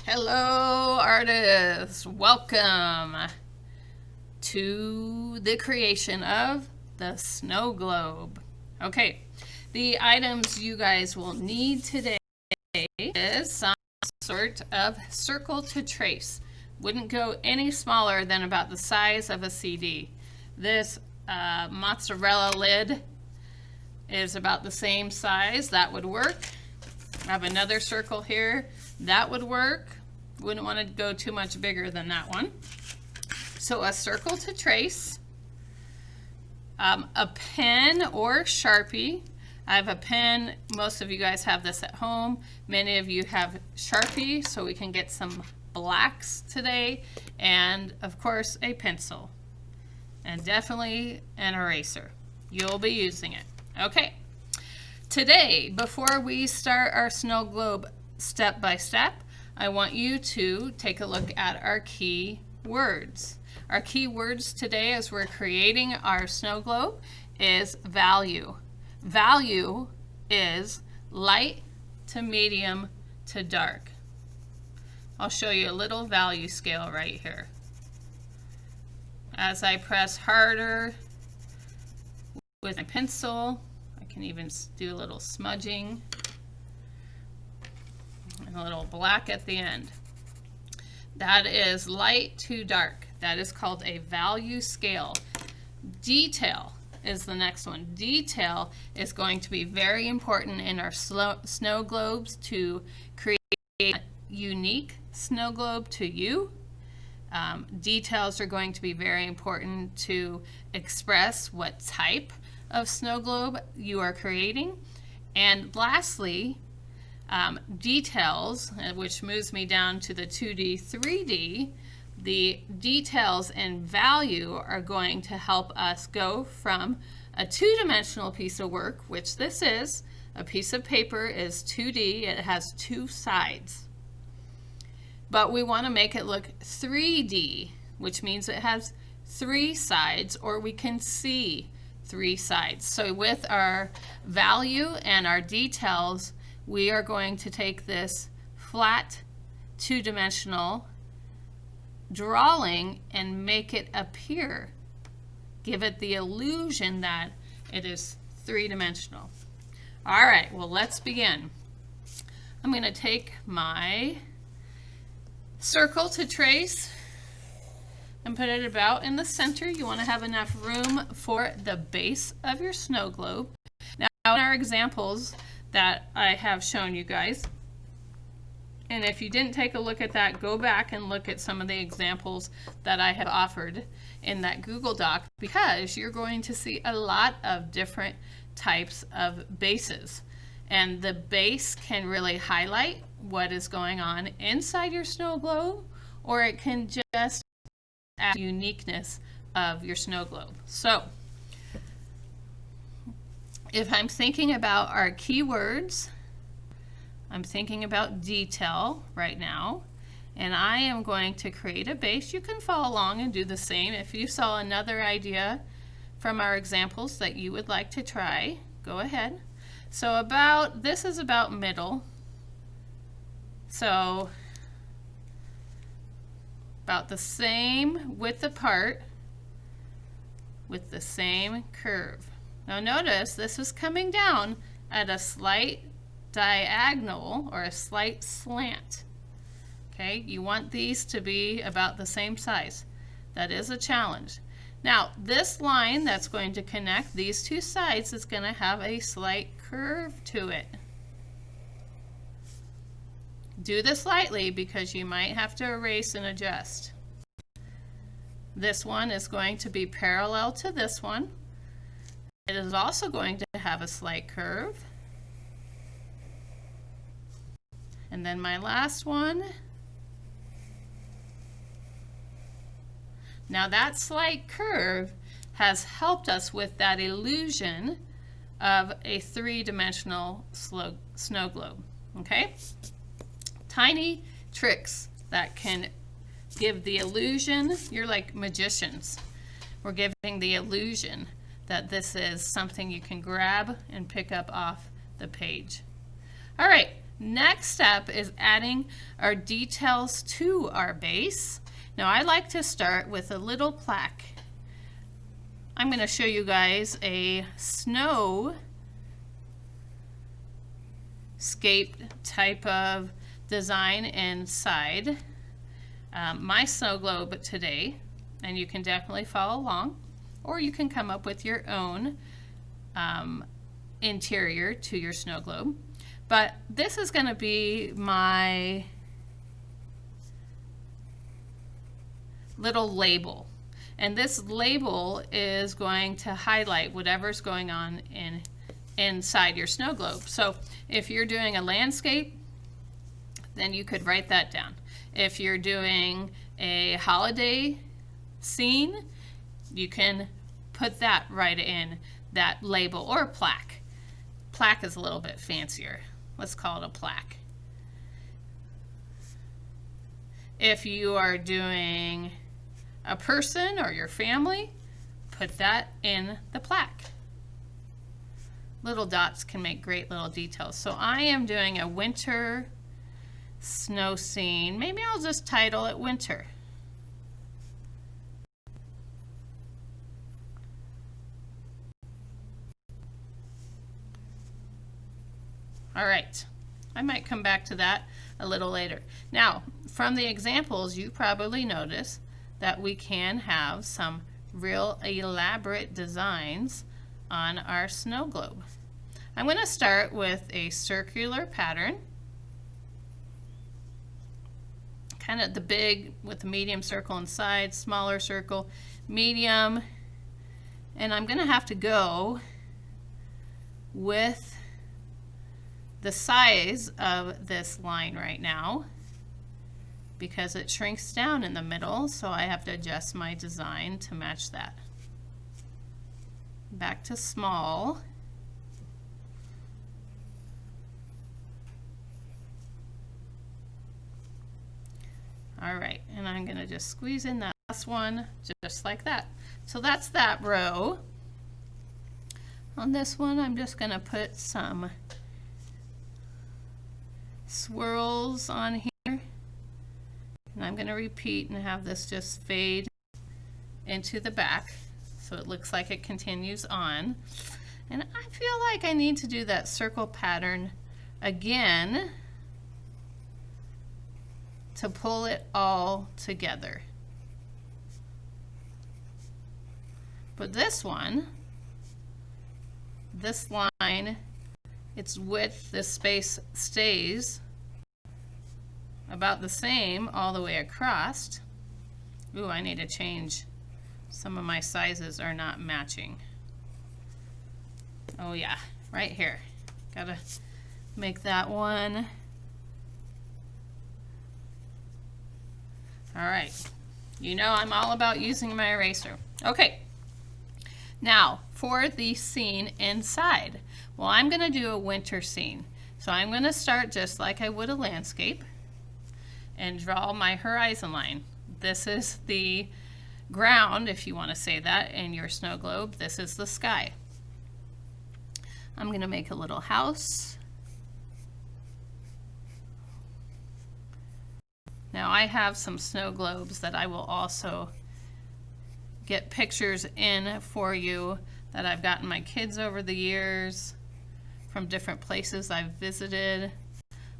Hello, artists. Welcome to the creation of the snow globe. Okay, the items you guys will need today is some sort of circle to trace. Wouldn't go any smaller than about the size of a CD. This mozzarella lid is about the same size. That would work. I have another circle here. That would work. Wouldn't want to go too much bigger than that one. So a circle to trace, a pen or Sharpie. I have a pen. Most of you guys have this at home. Many of you have Sharpie, so we can get some blacks today. And of course, a pencil. And definitely an eraser. You'll be using it. Okay. Today, before we start our snow globe step by step, I want you to take a look at our key words. Our key words today as we're creating our snow globe is value. Value is light to medium to dark. I'll show you a little value scale right here. As I press harder with my pencil, I can even do a little smudging. And a little black at the end. That is light to dark. That is called a value scale. Detail is the next one. Detail is going to be very important in our snow globes to create a unique snow globe to you. Details are going to be very important to express what type of snow globe you are creating. And lastly, details, which moves me down to the 2D, 3D, the details and value are going to help us go from a two-dimensional piece of work, which this is. A piece of paper is 2D, it has two sides. But we want to make it look 3D, which means it has three sides, or we can see three sides. So with our value and our details, we are going to take this flat two-dimensional drawing and make it appear. Give it the illusion that it is three-dimensional. All right, well, let's begin. I'm going to take my circle to trace and put it about in the center. You want to have enough room for the base of your snow globe. Now, in our examples that I have shown you guys, and if you didn't take a look at that, go back and look at some of the examples that I have offered in that Google Doc, because you're going to see a lot of different types of bases. And the base can really highlight what is going on inside your snow globe, or it can just add the uniqueness of your snow globe. So if I'm thinking about our keywords, I'm thinking about detail right now, and I am going to create a base. You can follow along and do the same. If you saw another idea from our examples that you would like to try, go ahead. So this is about middle. So about the same width apart with the same curve. Now notice this is coming down at a slight diagonal or a slight slant. Okay, you want these to be about the same size. That is a challenge. Now this line that's going to connect these two sides is going to have a slight curve to it. Do this lightly because you might have to erase and adjust. This one is going to be parallel to this one. It is also going to have a slight curve. And then my last one. Now that slight curve has helped us with that illusion of a three-dimensional snow globe. Okay? Tiny tricks that can give the illusion. You're like magicians. We're giving the illusion that this is something you can grab and pick up off the page. All right, Next step is adding our details to our base. Now I like to start with a little plaque. I'm going to show you guys a snowscape type of design inside my snow globe today, and you can definitely follow along, or you can come up with your own interior to your snow globe. But this is going to be my little label. And this label is going to highlight whatever's going on inside your snow globe. So if you're doing a landscape, then you could write that down. If you're doing a holiday scene, you can put that right in that label, or a plaque. Plaque is a little bit fancier. Let's call it a plaque. If you are doing a person or your family, put that in the plaque. Little dots can make great little details. So I am doing a winter snow scene. Maybe I'll just title it Winter. All right, I might come back to that a little later. Now, from the examples, you probably notice that we can have some real elaborate designs on our snow globe. I'm going to start with a circular pattern, kind of the big with the medium circle inside, smaller circle, medium, and I'm going to have to go with the size of this line right now, because it shrinks down in the middle, so I have to adjust my design to match that. Back to small. All right, and I'm going to just squeeze in that last one just like that. So that's that row. On this one, I'm just going to put some swirls on here. And I'm going to repeat and have this just fade into the back so it looks like it continues on. And I feel like I need to do that circle pattern again to pull it all together. But this one, this line, its width, this space stays about the same all the way across. Ooh, I need to change. Some of my sizes are not matching. Oh yeah, right here. Gotta make that one. All right, you know I'm all about using my eraser. Okay, now for the scene inside. Well, I'm gonna do a winter scene. So I'm gonna start just like I would a landscape and draw my horizon line. This is the ground, if you want to say that, in your snow globe. This is the sky. I'm going to make a little house. Now I have some snow globes that I will also get pictures in for you that I've gotten my kids over the years from different places I've visited.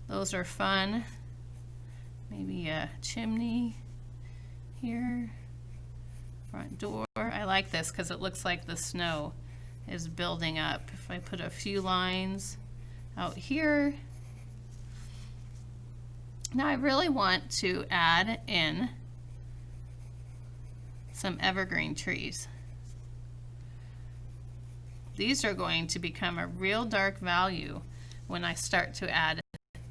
Those are fun. Maybe a chimney here, front door. I like this because it looks like the snow is building up. If I put a few lines out here. Now I really want to add in some evergreen trees. These are going to become a real dark value when I start to add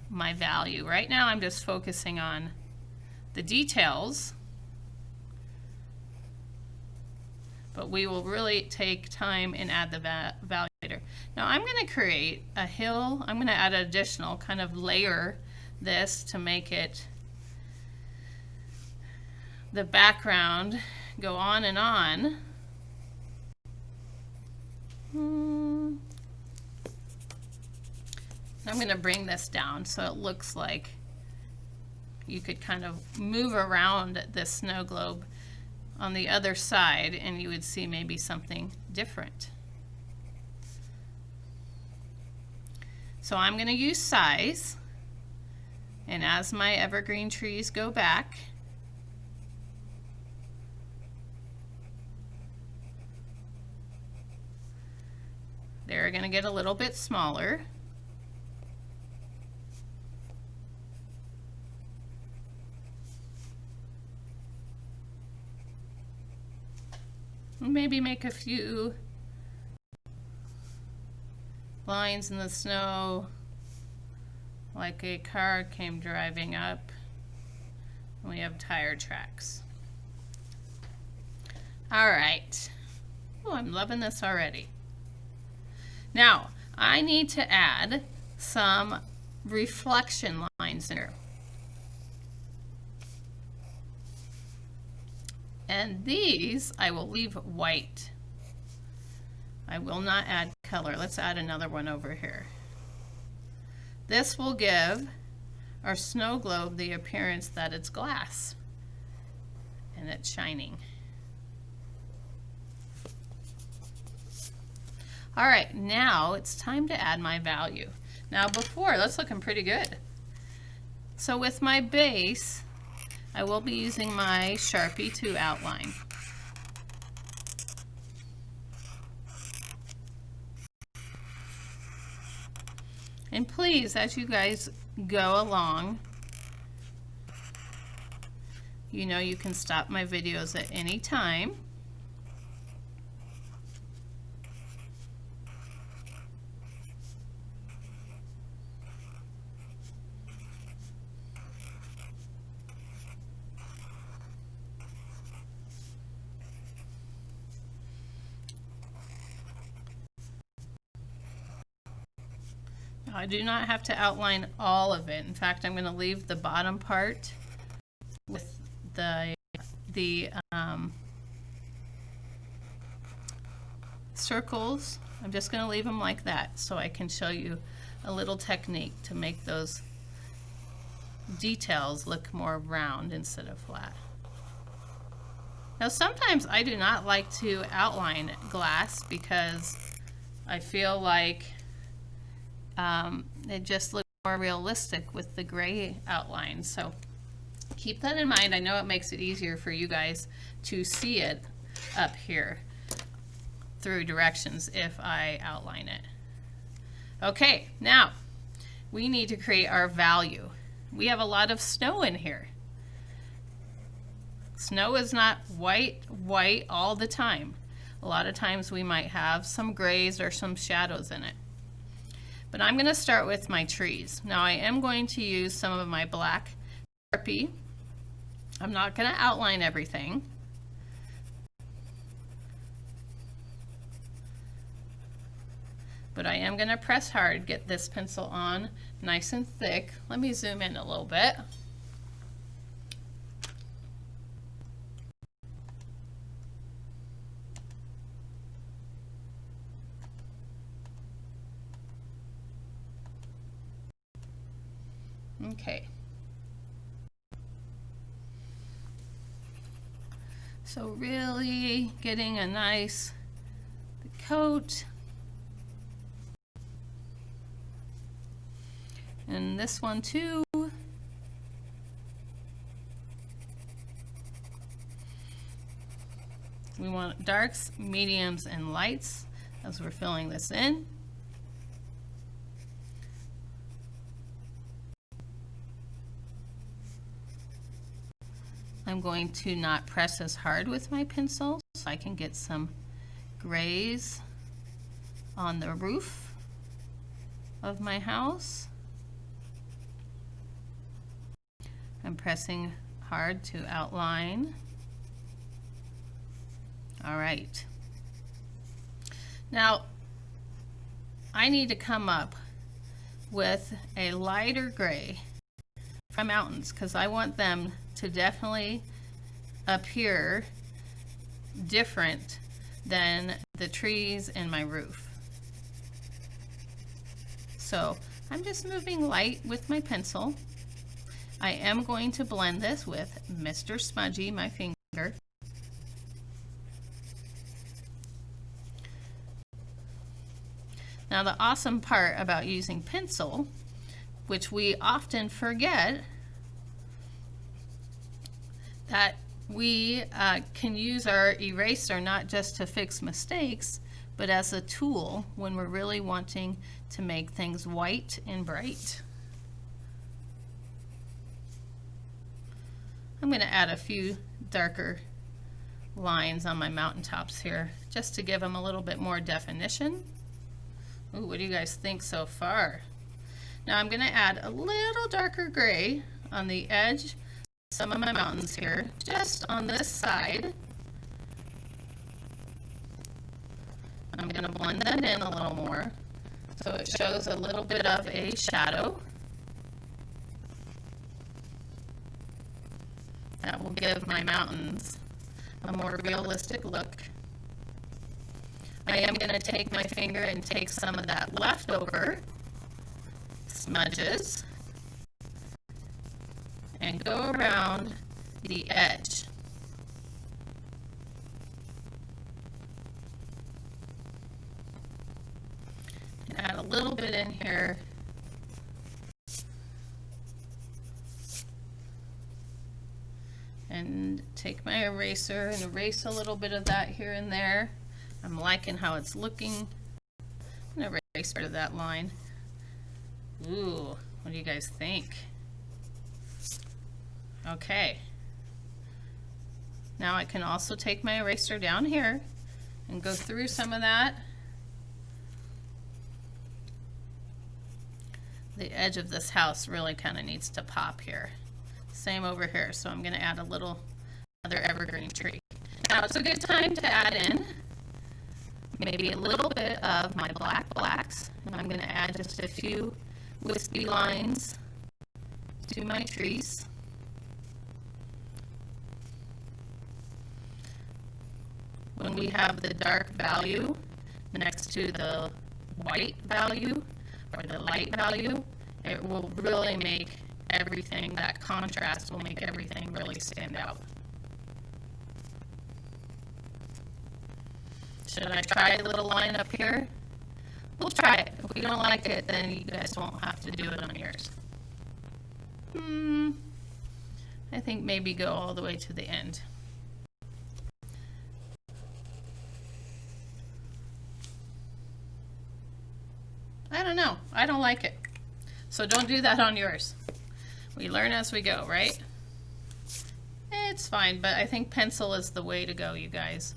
my value. Right now I'm just focusing on the details, but we will really take time and add the value later. Now I'm going to create a hill. I'm going to add an additional kind of layer this to make it the background go on and on. I'm going to bring this down so it looks like you could kind of move around this snow globe on the other side and you would see maybe something different. So I'm going to use size, and as my evergreen trees go back, they're going to get a little bit smaller. Maybe make a few lines in the snow like a car came driving up. We have tire tracks. All right. Oh, I'm loving this already. Now, I need to add some reflection lines in here. And these I will leave white. I will not add color. Let's add another one over here. This will give our snow globe the appearance that it's glass and it's shining. All right, now it's time to add my value. Now before, that's looking pretty good. So with my base, I will be using my Sharpie to outline. And please, as you guys go along, you know you can stop my videos at any time. I do not have to outline all of it. In fact, I'm going to leave the bottom part with the circles. I'm just going to leave them like that so I can show you a little technique to make those details look more round instead of flat. Now sometimes I do not like to outline glass because I feel like it just looks more realistic with the gray outline. So keep that in mind. I know it makes it easier for you guys to see it up here through directions if I outline it. Okay, now we need to create our value. We have a lot of snow in here. Snow is not white all the time. A lot of times we might have some grays or some shadows in it. But I'm going to start with my trees. Now I am going to use some of my black Sharpie. I'm not going to outline everything. But I am going to press hard, get this pencil on nice and thick. Let me zoom in a little bit. Okay. So really getting a nice coat. And this one too. We want darks, mediums, and lights as we're filling this in. I'm going to not press as hard with my pencil so I can get some grays on the roof of my house. I'm pressing hard to outline. All right. Now, I need to come up with a lighter gray for mountains because I want them to definitely appear different than the trees and my roof. So I'm just moving light with my pencil. I am going to blend this with Mr. Smudgy, my finger. Now the awesome part about using pencil, which we often forget, that we can use our eraser not just to fix mistakes, but as a tool when we're really wanting to make things white and bright. I'm going to add a few darker lines on my mountaintops here just to give them a little bit more definition. Ooh, what do you guys think so far? Now I'm going to add a little darker gray on the edge of some of my mountains here, just on this side. I'm going to blend that in a little more so it shows a little bit of a shadow. That will give my mountains a more realistic look. I am going to take my finger and take some of that leftover smudges and go around the edge. And add a little bit in here. And take my eraser and erase a little bit of that here and there. I'm liking how it's looking. I'm going to erase part of that line. Ooh, what do you guys think? Okay. Now I can also take my eraser down here and go through some of that. The edge of this house really kind of needs to pop here. Same over here, so I'm going to add a little other evergreen tree. Now it's a good time to add in maybe a little bit of my black blacks, and I'm going to add just a few wispy lines to my trees. When we have the dark value next to the white value or the light value, it will really make everything, that contrast will make everything really stand out. Should I try a little line up here? We'll try it. If we don't like it, then you guys won't have to do it on yours. I think maybe go all the way to the end. I don't know. I don't like it. So don't do that on yours. We learn as we go, right? It's fine, but I think pencil is the way to go, you guys.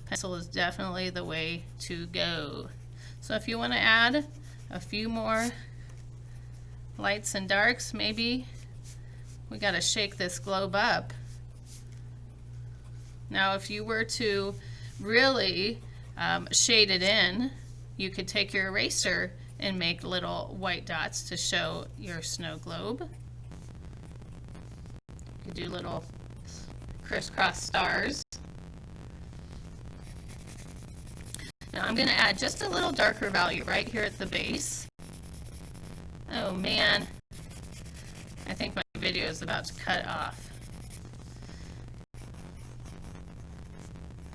Pencil is definitely the way to go. So if you want to add a few more lights and darks, maybe we got to shake this globe up. Now if you were to really shade it in, you could take your eraser and make little white dots to show your snow globe. You could do little crisscross stars. Now I'm going to add just a little darker value right here at the base. Oh man, I think my video is about to cut off.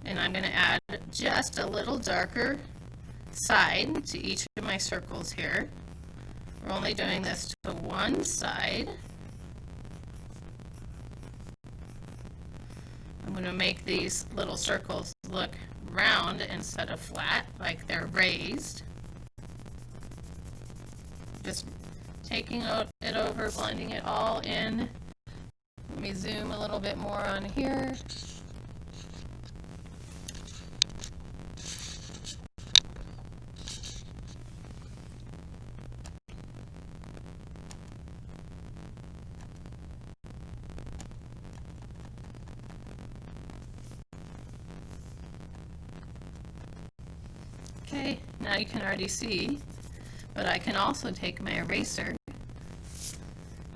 And I'm going to add just a little darker side to each of my circles here. We're only doing this to one side. I'm going to make these little circles look round instead of flat, like they're raised. Just taking it over, blending it all in. Let me zoom a little bit more on here. Okay, now you can already see, but I can also take my eraser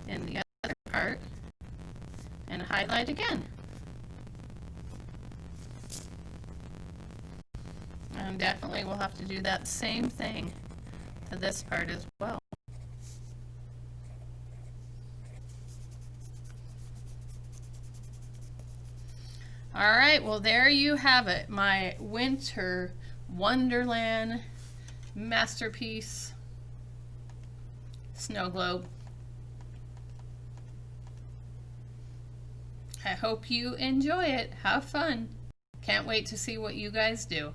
in the other part and highlight again. And definitely we'll have to do that same thing to this part as well. All right, well, there you have it. My winter wonderland masterpiece snow globe. I hope you enjoy it. Have fun. Can't wait to see what you guys do.